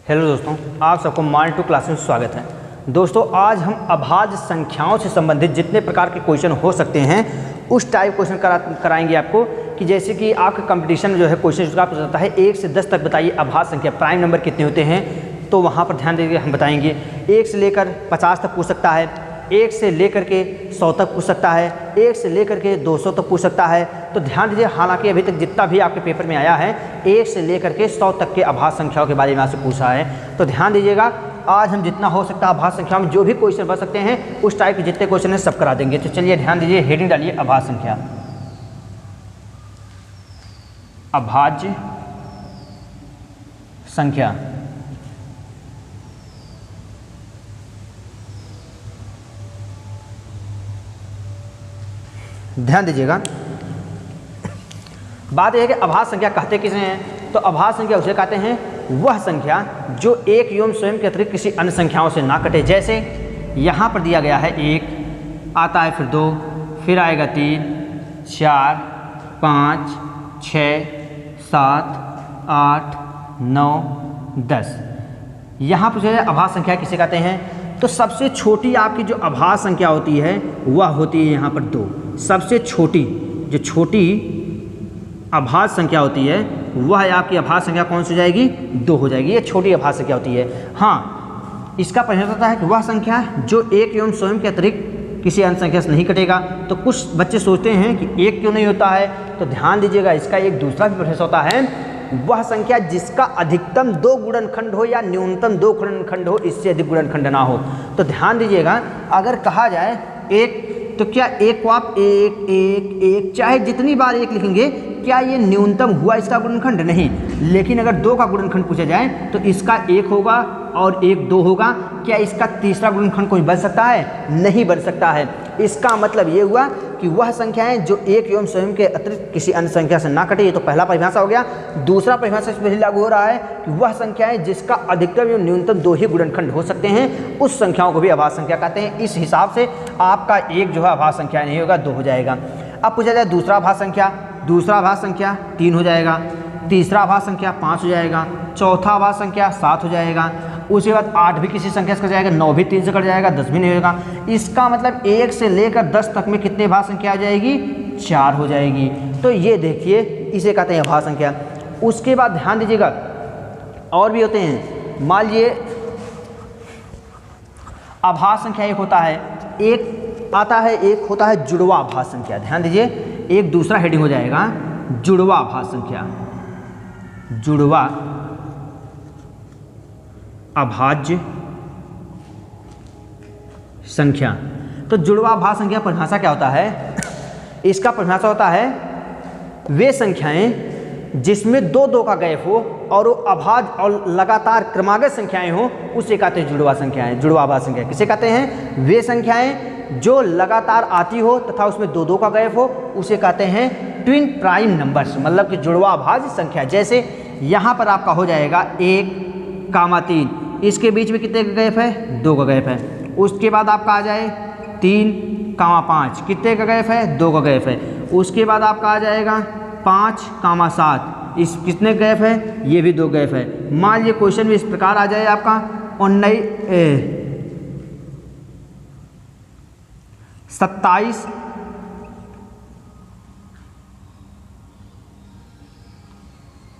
Hello दोस्तों, आप सबको मॉर्निंग 2 क्लास में स्वागत है। दोस्तों, आज हम अभाज्य संख्याओं से संबंधित जितने प्रकार के क्वेश्चन हो सकते हैं उस टाइप क्वेश्चन कराएंगे आपको। कि जैसे कि आपका कंपटीशन में जो है क्वेश्चन उसका पूछा जाता है 1 से 10 तक बताइए अभाज्य संख्या प्राइम नंबर कितने होते हैं, तो वहाँ पर ध्यान दीजिए हम बताएंगे। 1 से लेकर 50 तक पूछ सकता है, 1 से लेकर के 100 तक पूछ सकता है, 1 से लेकर के 200 तक पूछ सकता है। तो ध्यान दीजिए, हालांकि अभी तक जितना भी आपके पेपर में आया है 1 से लेकर के 100 तक के अभाज्य संख्याओं के बारे में आपसे पूछा है। तो ध्यान दीजिएगा, आज हम जितना हो सकता है अभाज्य संख्या में जो भी क्वेश्चन बन सकते हैं उस टाइप के जितने क्वेश्चन हैं सब करा देंगे। तो चलिए ध्यान दीजिए, हेडिंग डालिए अभाज्य संख्या। अभाज्य संख्या ध्यान दीजिएगा, बात यह है कि अभाज्य संख्या कहते किसे हैं। तो अभाज्य संख्या उसे कहते हैं वह संख्या जो एक एवं स्वयं के अतिरिक्त किसी अन्य संख्याओं से ना कटे। जैसे यहाँ पर दिया गया है 1, आता है फिर 2, फिर आएगा 3, 4, 5, 6, 7, 8, 9, 10। यहाँ पर जो है अभाज्य संख्या किसे कहते हैं। तो सबसे छोटी आपकी जो अभाज्य संख्या होती है वह होती है यहाँ पर 2। सबसे छोटी जो छोटी अभाज्य संख्या होती है वह आपकी अभाज्य संख्या कौन सी हो जाएगी, 2 हो जाएगी। ये छोटी अभाज्य संख्या होती है। हाँ, इसका परिणाम होता है कि वह संख्या जो एक एवं स्वयं के अतिरिक्त किसी अन्य संख्या से नहीं कटेगा। तो कुछ बच्चे सोचते हैं कि एक क्यों नहीं होता है, तो ध्यान दीजिएगा, इसका एक दूसरा भी प्रोसेस होता है। वह संख्या जिसका अधिकतम 2 गुणनखंड हो या न्यूनतम 2 गुणनखंड हो, इससे अधिक गुणनखंड ना हो। तो ध्यान दीजिएगा, अगर कहा जाए 1, तो क्या 1 को आप 1 1 1 चाहे जितनी बार 1 लिखेंगे, क्या ये न्यूनतम हुआ इसका गुणनखंड? नहीं। लेकिन अगर 2 का गुणनखंड पूछा जाए तो इसका 1 होगा और 1 2 होगा। क्या इसका तीसरा गुणनखंड कोई बन सकता है? नहीं बन सकता है। इसका मतलब ये हुआ कि वह संख्याएं जो एक एवं स्वयं के अतिरिक्त किसी अन्य संख्या से ना कटे। ये तो पहला परिभाषा हो गया। दूसरा परिभाषा इस पर लागू हो रहा है कि वह संख्याएं जिसका अधिकतम एवं न्यूनतम 2 ही गुणनखंड हो सकते हैं, उस संख्याओं को भी अभाज्य संख्या कहते हैं। इस हिसाब से आपका 1 जो है अभाज्य संख्या नहीं होगा, 2 हो जाएगा। अब पूछा जाए दूसरा अभाज्य संख्या, दूसरा अभाज्य संख्या 3 हो जाएगा, तीसरा अभाज्य संख्या 5 हो जाएगा, चौथा अभाज्य संख्या 7 हो जाएगा, उसके बाद 8 भी किसी संख्या से कट जाएगा, 9 भी 3 से कट जाएगा, 10 भी नहीं होगा। इसका मतलब 1 से लेकर 10 तक में कितने अभाज्य संख्या आ जाएगी? 4 हो जाएगी। तो ये देखिए, इसे कहते हैं अभाज्य संख्या। उसके बाद ध्यान दीजिएगा, और भी होते हैं। मान लीजिए अभाज्य संख्या एक होता है, एक आता है, एक होता है जुड़वा अभाज्य संख्या। ध्यान दीजिए, एक दूसरा हेडिंग हो जाएगा जुड़वा अभाज्य संख्या। जुड़वा अभाज्य संख्या। तो जुड़वा अभाज्य संख्या परिभाषा क्या होता है? इसका परिभाषा होता है वे संख्याएं जिसमें 2 का गैप हो और वो अभाज्य और लगातार क्रमागत संख्याएं हो, उसे कहते हैं जुड़वा संख्याएं। जुड़वा अभाज्य संख्या किसे कहते हैं? वे संख्याएं जो लगातार आती हो तथा उसमें 2 का गैप हो, उसे कहते हैं ट्विन प्राइम नंबर्स, मतलब कि जुड़वा अभाज्य संख्या। जैसे यहाँ पर आपका हो जाएगा 1, 3, इसके बीच में कितने का गैप है? 2 का गैप है। उसके बाद आपका आ जाए 3, 5, कितने का गैप है? 2 का गैप है। उसके बाद आपका आ जाएगा 5, 7, इस कितने गैप है? ये भी 2 गैप है। मान लीजिए क्वेश्चन में इस प्रकार आ जाए आपका 27,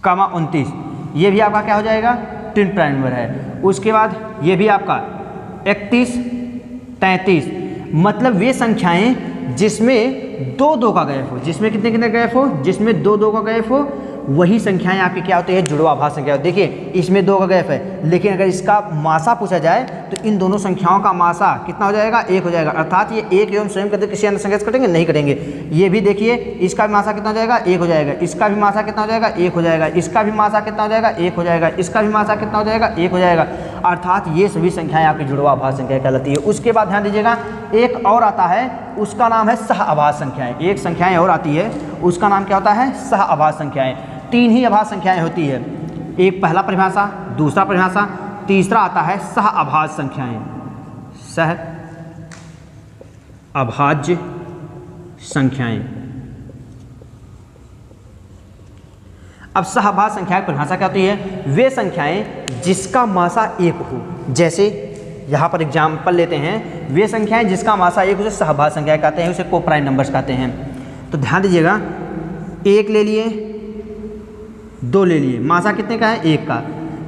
29, ये भी आपका क्या हो जाएगा? ट्विन प्राइम नंबर है। उसके बाद ये भी आपका 31, 33, मतलब वे संख्याएं जिसमें 2 का गैप हो। जिसमें कितने गैप हो? जिसमें 2 का गैप हो, वही संख्याएं आपकी क्या होती है? जुड़वा अभाज्य संख्या। देखिए, इसमें 2 का गैप है, लेकिन अगर इसका मासा पूछा जाए तो इन दोनों संख्याओं का मासा कितना हो जाएगा? 1 हो जाएगा। अर्थात ये एक एवं स्वयं के किसी अन्य संख्या से कटेंगे? नहीं कटेंगे। ये भी देखिए, इसका भी मासा कितना हो जाएगा? 1 हो जाएगा। इसका भी मासा कितना हो जाएगा? 1 हो जाएगा। इसका भी मासा कितना हो जाएगा? 1 हो जाएगा। इसका भी मासा कितना हो जाएगा? 1 हो जाएगा। अर्थात ये सभी संख्याएं आपकी जुड़वा अभाज्य संख्या कहलाती है। उसके बाद ध्यान दीजिएगा, एक और आता है, उसका नाम है सह अभाज्य संख्याएं। एक संख्याएं और आती है, उसका नाम क्या होता है? सह अभाज्य संख्याएं। 3 ही अभाज्य संख्याएं होती है। एक पहला परिभाषा, दूसरा परिभाषा, तीसरा आता है सह अभाज्य संख्याएं। सह अभाज्य संख्याएं। अब सहभाज्य संख्या की परिभाषा क्या होती है? वे संख्याएं जिसका मासा एक हो। जैसे यहाँ पर एग्जाम्पल लेते हैं, वे संख्याएं जिसका मासा एक उसे सहभाज्य संख्या कहते हैं, उसे कोप्राइम नंबर्स कहते हैं। तो ध्यान दीजिएगा, एक ले लिए, दो ले लिए, मासा कितने का है? एक का।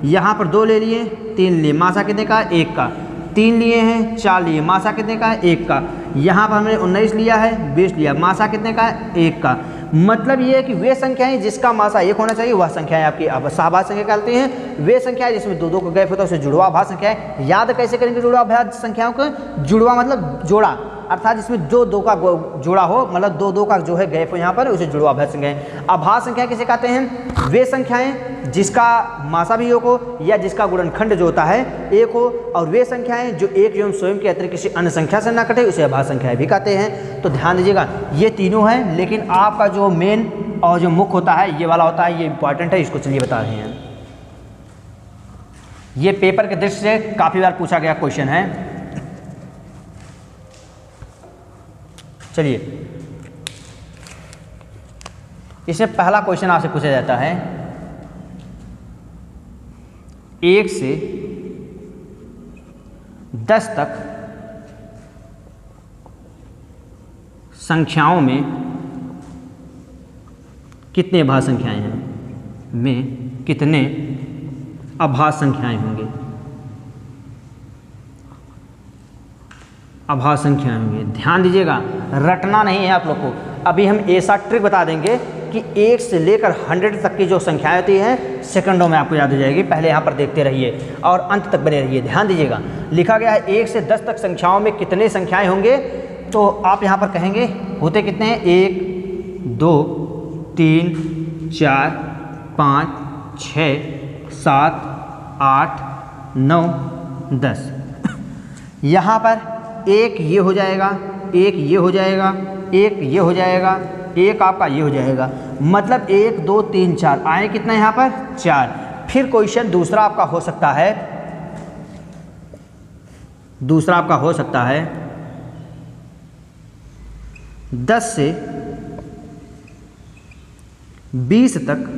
यहाँ पर दो ले लिए, तीन लिए, मासा कितने का है? एक का। तीन लिए हैं, चार लिए, मासा कितने का है? एक का। यहाँ पर हमने 19 लिया है, 20 लिया, मासा कितने का है? एक का। मतलब ये है कि वे संख्याएं जिसका मासा एक होना चाहिए वह संख्याएं आपकी सहभाज्य संख्या कहलाती हैं। वे संख्याएं जिसमें दो दो का गैप होता है उसे जुड़वा भाज्य संख्याएं। याद कैसे करेंगे जुड़वा भाज्य संख्याओं को? जुड़वा मतलब जोड़ा, अर्थात जिसमें जो दो का जोड़ा हो, मतलब दो दो का जो है गैप हो यहाँ पर, उसे जुड़वा भाज्य संख्याएं। अभाज्य संख्या किसे कहते हैं? वे संख्याएं जिसका मासा भी एक हो या जिसका गुणनखंड जो होता है एक हो, और वे संख्याएं जो एक एवं स्वयं के अतिरिक्त किसी अन्य संख्या से ना कटे उसे अभाज्य संख्याएं भी कहते हैं। तो ध्यान दीजिएगा, ये तीनों हैं, लेकिन आपका जो मेन और जो मुख्य होता है ये वाला होता है, ये इंपॉर्टेंट है, इसको चलिए बता रहे हैं। ये पेपर के दृष्टि से काफ़ी बार पूछा गया क्वेश्चन है। चलिए, इसमें पहला क्वेश्चन आपसे पूछा जाता है, 1 से 10 तक संख्याओं में कितने अभाज्य संख्याएं हैं? में कितने अभाज्य संख्याएं होंगे? अभाज्य संख्याएं होंगी। ध्यान दीजिएगा, रटना नहीं है आप लोग को। अभी हम ऐसा ट्रिक बता देंगे कि 1 से लेकर 100 तक की जो संख्याएं होती हैं सेकंडों में आपको याद हो जाएगी। पहले यहाँ पर देखते रहिए और अंत तक बने रहिए। ध्यान दीजिएगा, लिखा गया है 1 से 10 तक संख्याओं में कितने संख्याएं होंगे, तो आप यहाँ पर कहेंगे होते कितने हैं? 1 2 3 4 5 6 7 8 9 10। यहाँ पर एक ये हो जाएगा, एक ये हो जाएगा, एक ये हो जाएगा, एक आपका ये हो जाएगा, मतलब 1 2 3 4 आए कितना यहाँ पर? 4। फिर क्वेश्चन दूसरा आपका हो सकता है, दूसरा आपका हो सकता है 10 से 20 तक,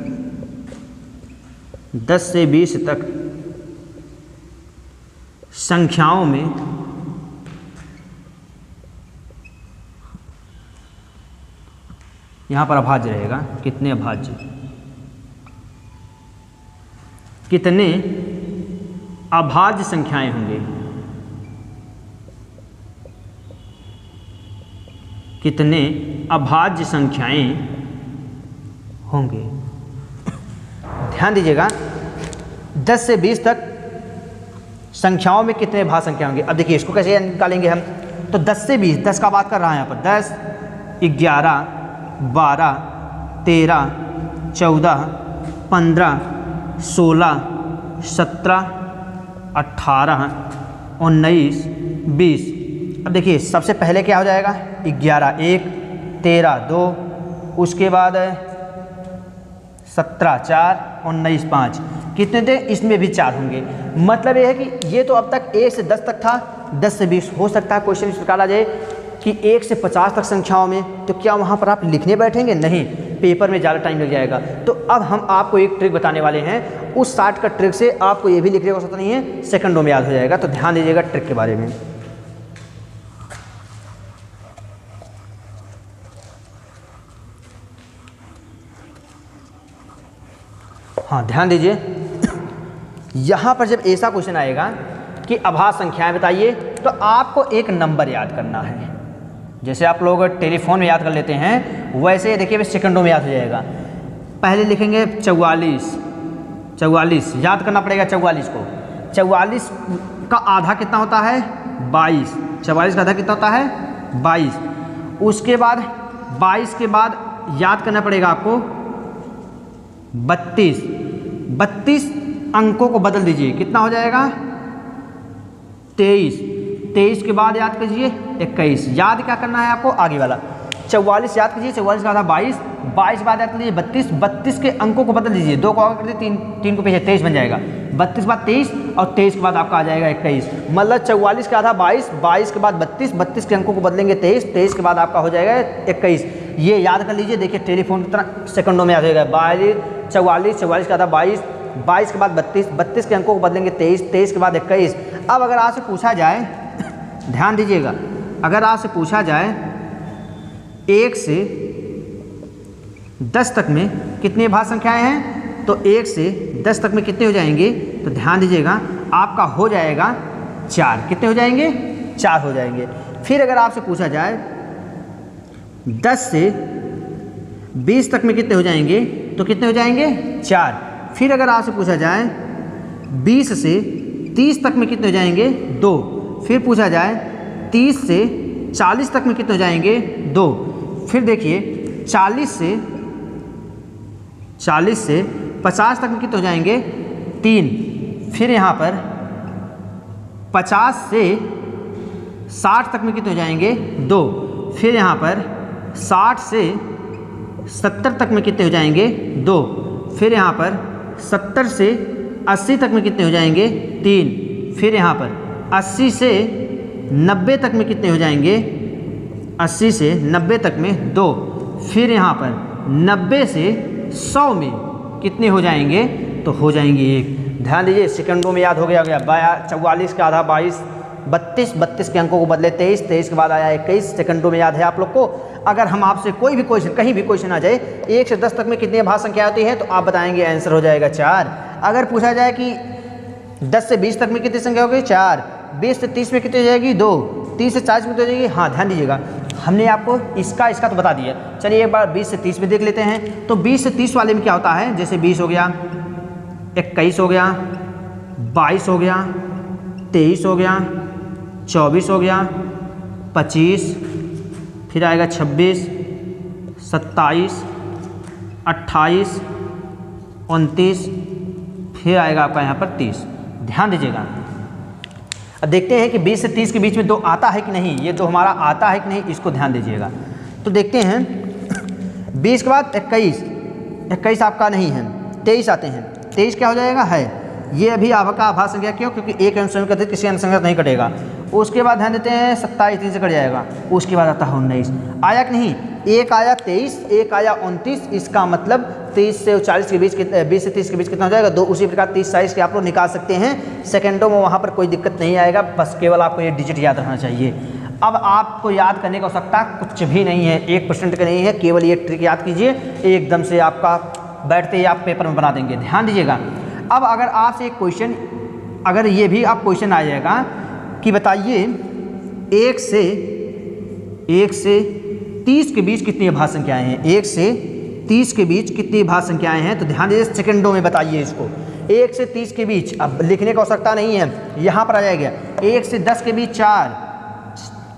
10 से 20 तक संख्याओं में यहाँ पर अभाज्य रहेगा। कितने अभाज्य? कितने अभाज्य संख्याएं होंगे? कितने अभाज्य संख्याएं होंगे? ध्यान दीजिएगा, 10 से 20 तक संख्याओं में कितने अभाज्य संख्या होंगे? अब देखिए इसको कैसे निकालेंगे हम। तो 10 से 20, 10 का बात कर रहा है यहाँ पर, 10 11 12 13 14 15 16 17 18 19 20। अब देखिए सबसे पहले क्या हो जाएगा? 11 1 13 2, उसके बाद 17 4 19 5। कितने थे? इसमें भी 4 होंगे। मतलब ये है कि ये तो अब तक 1 से 10 तक था, 10 से 20 हो सकता है क्वेश्चन इस प्रकार आ जाए कि 1 से 50 तक संख्याओं में, तो क्या वहाँ पर आप लिखने बैठेंगे? नहीं, पेपर में ज़्यादा टाइम लग जाएगा। तो अब हम आपको एक ट्रिक बताने वाले हैं, उस शॉर्टकट ट्रिक से आपको ये भी लिखने की आवश्यकता नहीं है, सेकंडों में याद हो जाएगा। तो ध्यान दीजिएगा ट्रिक के बारे में। हाँ ध्यान दीजिए, यहाँ पर जब ऐसा क्वेश्चन आएगा कि अभाज्य संख्याएं बताइए, तो आपको एक नंबर याद करना है। जैसे आप लोग टेलीफोन में याद कर लेते हैं, वैसे देखिए सेकंडों में याद हो जाएगा। पहले लिखेंगे 44, 44 याद करना पड़ेगा 44 को। 44 का आधा कितना होता है? 22। 44 का आधा कितना होता है? 22। उसके बाद 22 के बाद याद करना पड़ेगा आपको 32। 32 अंकों को बदल दीजिए, कितना हो जाएगा? 23। 23 के बाद याद कीजिए 21। याद क्या करना है आपको? आगे वाला 44 याद कीजिए, 44 का आधा 22, 22 बाद याद कीजिए 32, 32 के अंकों को बदल दीजिए, 2 को आगे कर दीजिए, 3 को पीछे, 23 बन जाएगा। 32 के बाद 23 और 23 के बाद आपका आ जाएगा 21। मतलब 44 का आधा 22, 22 के बाद 32, 32 के अंकों को बदलेंगे 23, 23 के बाद आपका हो जाएगा 21। ये याद कर लीजिए। देखिए टेलीफोन कितना सेकंडों में याद होगा। 42, 44, 44 का था 22, 22 के बाद 32, 32 के अंकों को बदलेंगे 23, 23 के बाद 21। अब अगर आपसे पूछा जाए, ध्यान दीजिएगा, अगर आपसे पूछा जाए 1 से 10 तक में कितनी अभाज्य संख्याएं हैं, तो 1 से 10 तक में कितने हो जाएंगे, तो ध्यान दीजिएगा आपका हो जाएगा 4। कितने हो जाएंगे, 4 हो जाएंगे। फिर अगर आपसे पूछा जाए 10 से 20 तक में कितने हो जाएंगे, तो कितने हो जाएंगे, 4। फिर अगर आपसे पूछा जाए 20 से 30 तक में कितने हो जाएंगे, 2। फिर पूछा जाए 30 से 40 तक में कितने हो जाएंगे, 2। फिर देखिए 40 से 50 तक में कितने हो जाएंगे, 3। फिर यहाँ पर 50 से 60 तक में कितने हो जाएंगे, 2। फिर यहाँ पर 60 से 70 तक में कितने हो जाएंगे, 2। फिर यहाँ पर 70 से 80 तक में कितने हो जाएंगे, 3। फिर यहाँ पर 80 से 90 तक में कितने हो जाएंगे, 80 से 90 तक में 2। फिर यहाँ पर 90 से 100 में कितने हो जाएंगे, तो हो जाएंगे 1। ध्यान दीजिए सेकंडों में याद हो गया। 44 का आधा 22, 32, 32 के अंकों को बदले 23, 23 के बाद आया 21, सेकंडों में याद है आप लोग को। अगर हम आपसे कोई भी क्वेश्चन, कहीं भी क्वेश्चन आ जाए 1 से 10 तक में कितनी अभाज्य संख्या होती है, तो आप बताएंगे आंसर हो जाएगा 4। अगर पूछा जाए कि 10 से 20 तक में कितनी संख्या होगी, 4। 20 से 30 में कितनी हो जाएगी, 2। 30 से 40 में कितनी हो जाएगी, हाँ ध्यान दीजिएगा हमने आपको इसका तो बता दिया। चलिए एक बार 20 से 30 में देख लेते हैं। तो 20 से 30 वाले में क्या होता है, जैसे 20 हो गया, 21 हो गया, 22 हो गया, 23 हो गया, 24 हो गया, 25, फिर आएगा 26, 27, 28, 29, फिर आएगा आपका यहाँ पर 30। ध्यान दीजिएगा। अब देखते हैं कि 20 से 30 के बीच में 2 आता है कि नहीं। ये 2 हमारा आता है कि नहीं, इसको ध्यान दीजिएगा। तो देखते हैं 20 के बाद 21, 21 आपका नहीं है, 23 आते हैं। 23 क्या हो जाएगा, है। ये अभी आपका आभाज्य संख्या क्यों, क्योंकि एक अंश संख्या कटे किसी अन्य संख्या नहीं कटेगा। उसके बाद ध्यान देते हैं 27 3 से कट जाएगा। उसके बाद आता है 19, आया कि नहीं, एक आया 23, एक आया 29। इसका मतलब 30 से 40 के बीच, 20 से 30 के बीच कितना हो जाएगा, 2। उसी प्रकार 30 40 के आप लोग निकाल सकते हैं सेकंडों में, वहाँ पर कोई दिक्कत नहीं आएगा। बस केवल आपको ये डिजिट याद रखना चाहिए। अब आपको याद करने की आवश्यकता कुछ भी नहीं है, 1% का नहीं है, केवल ये ट्रिक याद कीजिए, एकदम से आपका बैठते ही आप पेपर में बना देंगे। ध्यान दीजिएगा। अब अगर आपसे एक क्वेश्चन, अगर ये भी आप क्वेश्चन आ जाएगा कि बताइए 1 से 30 के बीच कितनी अभाज्य संख्याएं हैं, 1 से 30 के बीच कितनी अभाज्य संख्याएं हैं, तो ध्यान दीजिए सेकंडों में बताइए इसको। 1 से 30 के बीच, अब लिखने की आवश्यकता नहीं है, यहाँ पर आ जाएगा 1 से 10 के बीच 4,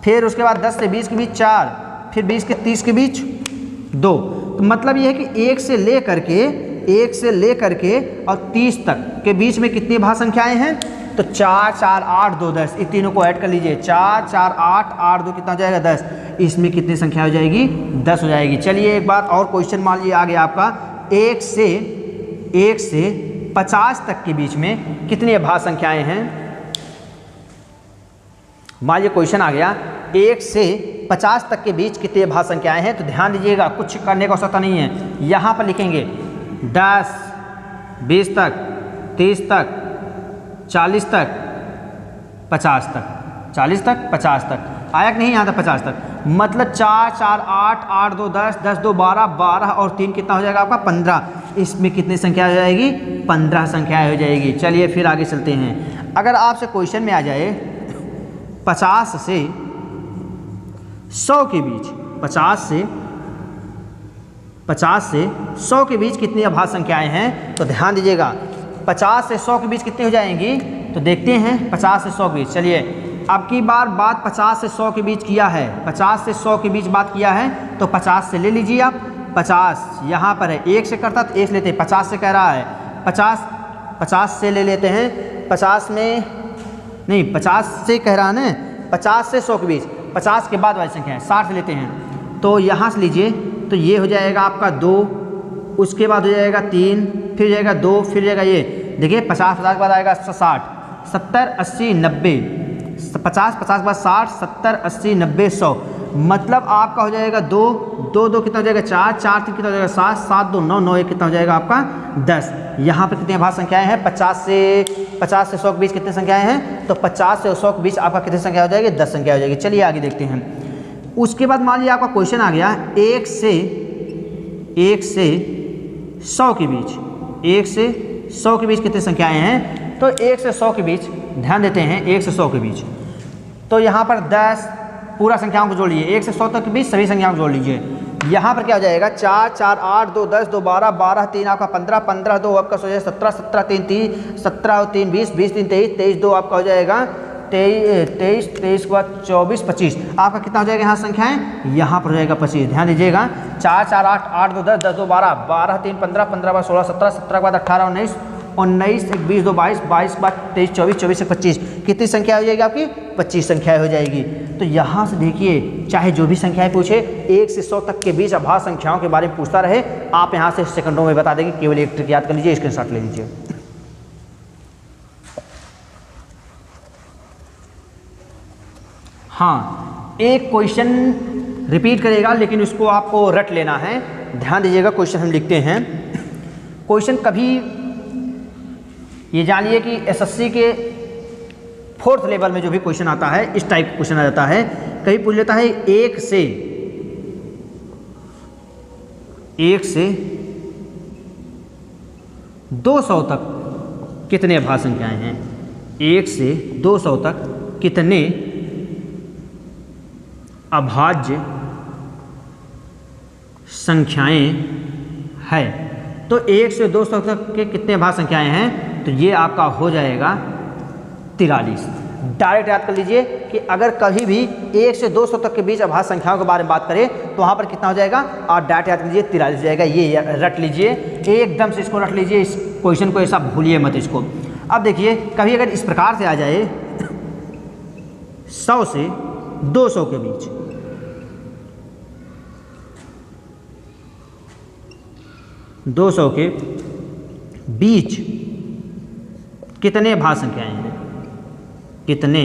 फिर उसके बाद 10 से 20 के बीच 4, फिर 20 के 30 के बीच 2। तो मतलब ये है कि 1 से लेकर के और 30 तक के बीच में कितनी अभाज्य संख्याएं हैं, तो 4 4 8 2 10। इन तीनों को ऐड कर लीजिए, 4 4 8 8 2 कितना हो जाएगा, 10। इसमें कितनी संख्या हो जाएगी, 10 हो जाएगी। चलिए एक बार और क्वेश्चन मान लीजिए आ गया आपका 1 से 50 तक के बीच में कितनी अभाज्य संख्याएं हैं। मान लीजिए क्वेश्चन आ गया 1 से 50 तक के बीच कितनी अभाज्य संख्याएं हैं। तो ध्यान दीजिएगा, कुछ करने की आवश्यकता नहीं है, यहाँ पर लिखेंगे 10, 20 तक, 30 तक, 40 तक, 50 तक, 40 तक, 50 तक। आया कि नहीं यहाँ तक 50 तक, मतलब 4 4 8 8 2 10, 10 2 12, 12 और 3 कितना हो जाएगा आपका 15। इसमें कितनी संख्या हो जाएगी, 15 संख्या हो जाएगी। चलिए फिर आगे चलते हैं। अगर आपसे क्वेश्चन में आ जाए 50 से 100 के बीच, 50 से 100 के बीच कितनी अभाज्य संख्याएं हैं, तो ध्यान दीजिएगा 50 से 100 के बीच कितनी हो जाएंगी, तो देखते हैं 50 से 100 के बीच। चलिए अब की बार बात 50 से 100 के बीच किया है, 50 से 100 के बीच बात किया है, तो 50 से ले लीजिए आप। 50 यहाँ पर है, 1 से करता तो 1 से लेते हैं, 50 से कह रहा है, 50 से ले लेते हैं। 50 में नहीं, 50 से कह रहा है ना, 50 से 100 के बीच, 50 के बाद वाली संख्या है, 60 से लेते हैं। तो यहाँ से लीजिए, तो ये हो जाएगा आपका 2, उसके बाद हो जाएगा 3, फिर हो जाएगा 2, फिर जाएगा ये देखिए 50 के बाद आएगा 60, 70 80 90, 50 50 के बाद 60 70 80 90 100। मतलब आपका हो जाएगा 2, 2 2 कितना हो जाएगा 4, 4 3 कितना हो जाएगा 7, 7 2 9, 9 1 कितना हो जाएगा आपका 10। यहाँ पर कितनी अभाज्य संख्याएं हैं? 50 से 100 के बीच कितनी संख्याएं हैं? तो 50 से 100 के बीच आपका कितनी संख्या हो जाएगी? 10 संख्या हो जाएगी। चलिए आगे देखते हैं। उसके बाद मान लीजिए आपका क्वेश्चन आ गया 1 से 100 के बीच, 1 से 100 के बीच कितनी संख्याएं हैं? तो 1 से 100 के बीच ध्यान देते हैं, 1 से 100 के बीच तो यहाँ पर 10 पूरा संख्याओं को जोड़ लीजिए, 1 से 100 तक के बीच सभी संख्याओं को जोड़ लीजिए। यहाँ पर क्या हो जाएगा? 4 4 8 2 10 2 12 12 3 आपका 15 15 2 आपका हो जाएगा 17 17 3 30 17 3 20 20 3 23 23 2 आपका हो जाएगा 23 23 के बाद 24 25 आपका कितना हो जाएगा यहाँ संख्याएं? यहाँ पर हो जाएगा 25। ध्यान दीजिएगा 4 4 8 8 2 10 10 2 12 12 3 15 15 बाद 16 17 17 के बाद 18 19 19 1 20 2 22 22 के बाद 23 24 24 से 25 कितनी संख्या हो जाएगी आपकी? 25 संख्या हो जाएगी। तो यहाँ से देखिए चाहे जो भी संख्याएं पूछे 1 से 100 तक के बीच अभाज्य संख्याओं के बारे में पूछता रहे, आप यहाँ से सेकंडों में बता देंगे। केवल एक ट्रिक याद कर लीजिए, स्क्रीनशॉट ले लीजिए। हाँ, एक क्वेश्चन रिपीट करेगा लेकिन उसको आपको रट लेना है। ध्यान दीजिएगा क्वेश्चन हम लिखते हैं। क्वेश्चन कभी ये जानिए कि एसएससी के 4th लेवल में जो भी क्वेश्चन आता है इस टाइप का क्वेश्चन आ जाता है। कभी पूछ लेता है 1 से 200 तक कितने अभाज्य संख्याएं हैं? 1 से 200 तक कितने अभाज्य संख्याएं हैं? तो 1 से 200 तक के कितने अभाज्य संख्याएं हैं? तो ये आपका हो जाएगा 43। डायरेक्ट याद कर लीजिए कि अगर कभी भी 1 से 200 तक के बीच अभाज्य संख्याओं के बारे में बात करें तो वहाँ पर कितना हो जाएगा? और डायरेक्ट याद कर लीजिए 43 हो जाएगा। ये रट लीजिए, एकदम से इसको रट लीजिए, इस क्वेश्चन को ऐसा भूलिए मत इसको। अब देखिए कभी अगर इस प्रकार से आ जाए 100 से 200 के बीच, 200 के बीच कितने अभाज्य संख्याएं हैं? कितने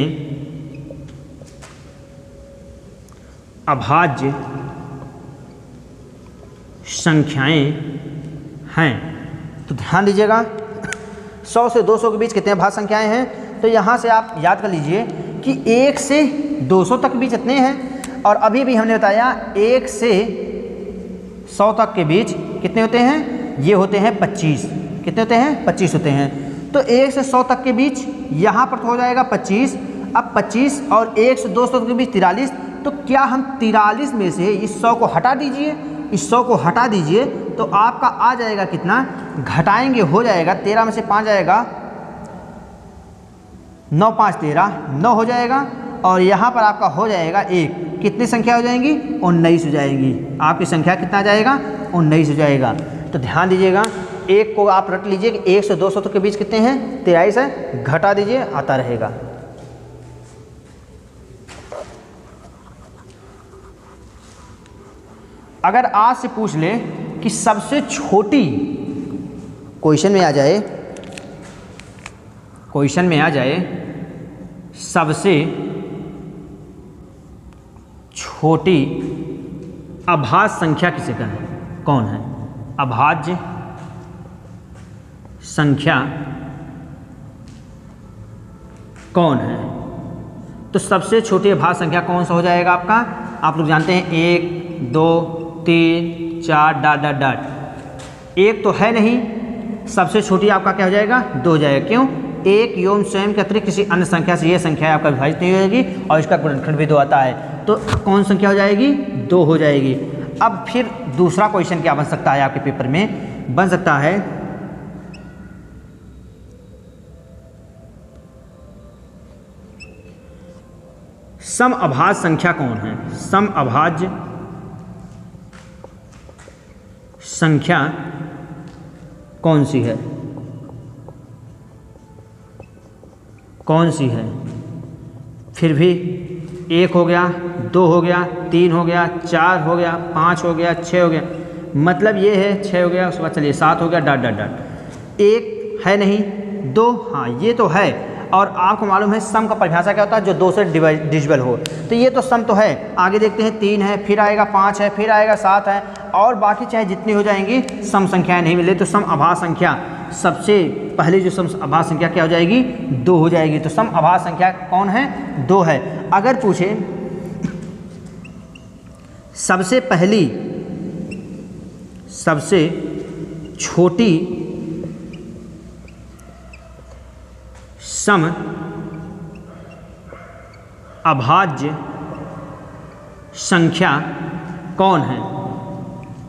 अभाज्य संख्याएं हैं? तो ध्यान दीजिएगा 100 से 200 के बीच कितने अभाज्य संख्याएं हैं? तो यहाँ से आप याद कर लीजिए कि 1 से 200 तक के बीच इतने हैं, और अभी भी हमने बताया 1 से 100 तक के बीच कितने होते हैं? ये होते हैं 25। कितने होते हैं? 25 होते हैं। तो 1 से 100 तक के बीच यहाँ पर तो हो जाएगा 25। अब 25 और 1 से 200 के बीच 43। तो क्या हम 43 में से इस 100 को हटा दीजिए, इस 100 को हटा दीजिए तो आपका आ जाएगा कितना? घटाएंगे हो जाएगा 13 में से 5 जाएगा 9 5 13 9 हो जाएगा, और यहाँ पर आपका हो जाएगा 1। कितनी संख्या हो जाएंगी? 19 हो जाएंगी। आपकी संख्या कितना जाएगा? 19 हो जाएगा। तो ध्यान दीजिएगा, एक को आप रट लीजिए कि 1 से 200 तक के बीच कितने हैं? 43 है, घटा दीजिए आता रहेगा। अगर आज से पूछ ले कि सबसे छोटी, क्वेश्चन में आ जाए, क्वेश्चन में आ जाए सबसे छोटी अभाज्य संख्या किसे कहें? कौन है? अभाज्य संख्या कौन है? तो सबसे छोटी अभाज्य संख्या कौन सा हो जाएगा आपका? आप लोग जानते हैं 1 2 3 4 डॉट डॉट डॉट। 1 तो है नहीं, सबसे छोटी आपका क्या हो जाएगा? 2 हो जाएगा। क्यों? 1 योम स्वयं के अतिरिक्त किसी अन्य संख्या से यह संख्या आपका विभाजित नहीं होगी, और इसका गुणनखंड भी 2 आता है। तो कौन संख्या हो जाएगी? 2 हो जाएगी। अब फिर दूसरा क्वेश्चन क्या बन सकता है आपके पेपर में? बन सकता है सम अभाज्य संख्या कौन है? सम अभाज्य संख्या कौन सी है? कौन सी है? फिर भी 1 हो गया, 2 हो गया, 3 हो गया, 4 हो गया, 5 हो गया, 6 हो गया, मतलब ये है 6 हो गया, उसके बाद चलिए 7 हो गया, डॉट डॉट डॉट। 1 है नहीं, 2 हाँ ये तो है। और आपको मालूम है सम का परिभाषा क्या होता है, जो 2 से डिविजिबल हो। तो ये तो सम तो है, आगे देखते हैं 3 है, फिर आएगा 5 है, फिर आएगा 7 है, और बाकी चाहे जितनी हो जाएंगी सम संख्याएं नहीं मिले तो सम अभाज्य संख्या सबसे पहले जो सम अभाज्य संख्या क्या हो जाएगी, 2 हो जाएगी। तो सम अभाज्य संख्या कौन है, 2 है। अगर पूछे सबसे पहली सबसे छोटी सम अभाज्य संख्या कौन है,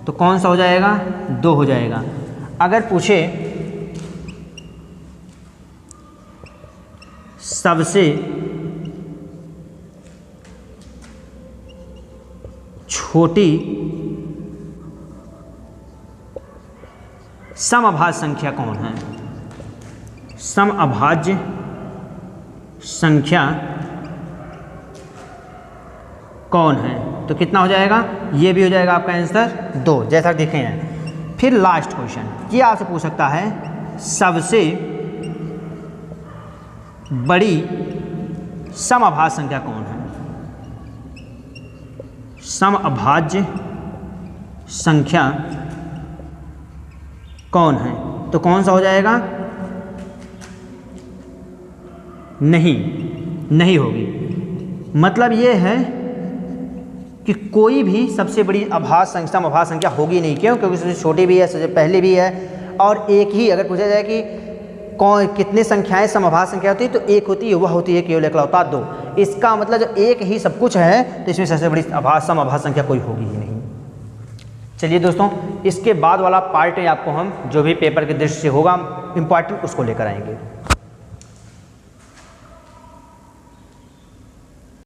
तो कौन सा हो जाएगा, 2 हो जाएगा। अगर पूछे सबसे छोटी समअभाज्य संख्या कौन है, समअभाज्य संख्या कौन है, तो कितना हो जाएगा, ये भी हो जाएगा आपका आंसर 2, जैसा देखे हैं। फिर लास्ट क्वेश्चन ये आपसे पूछ सकता है सबसे बड़ी समअभाज्य संख्या कौन है, समअभाज्य संख्या कौन है, तो कौन सा हो जाएगा, नहीं होगी। मतलब ये है कि कोई भी सबसे बड़ी समअभाज्य संख्या होगी नहीं। क्यों, क्योंकि सबसे छोटी भी है, सबसे पहले भी है, और एक ही अगर पूछा जाए कि कौन कितने संख्याएं समअभाज्य संख्या होती है, तो एक होती है, वह होती है केवल इकलौता 2। इसका मतलब जब एक ही सब कुछ है तो इसमें सबसे बड़ी समअभाज्य संख्या कोई होगी ही नहीं। चलिए दोस्तों, इसके बाद वाला पार्ट आपको हम जो भी पेपर के दृष्टि से होगा इम्पॉर्टेंट उसको लेकर आएंगे।